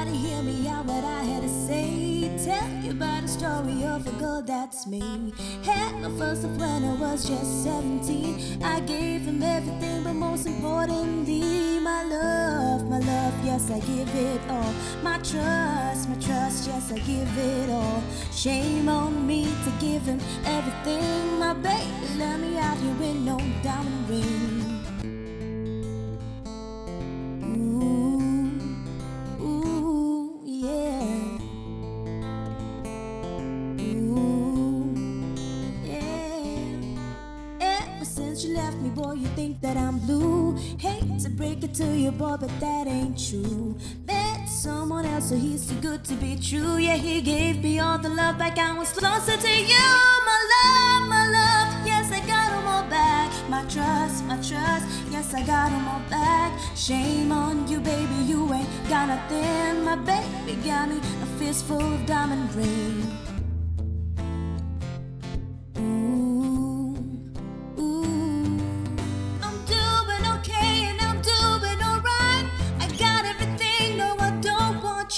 to hear me out what I had to say. Tell you about the story of a girl that's me. Had my first love when I was just 17. I gave him everything, but most importantly, my love, yes I give it all. My trust, yes I give it all. Shame on me to give him everything. My baby let me out here with no diamond ring. You left me, boy, you think that I'm blue. Hate to break it to you, boy, but that ain't true. Met someone else, so he's too good to be true. Yeah, he gave me all the love back, I was closer to you. My love, yes, I got him all back. My trust, yes, I got him all back. Shame on you, baby, you ain't got nothing. My baby got me a fistful of diamond rings.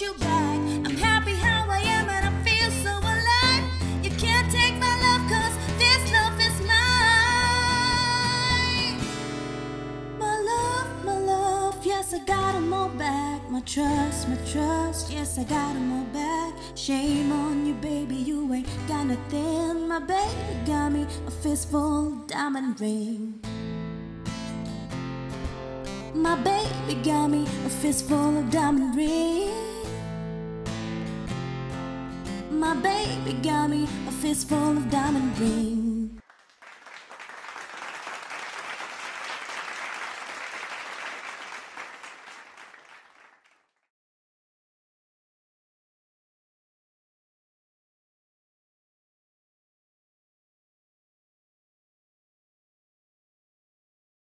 You back. I'm happy how I am and I feel so alive. You can't take my love, cause this love is mine. My love, yes I got them all back. My trust, yes I got them all back. Shame on you, baby, you ain't got nothing. My baby got me a fistful of diamond ring. My baby got me a fistful of diamond ring. My baby got me a fistful of diamond rings.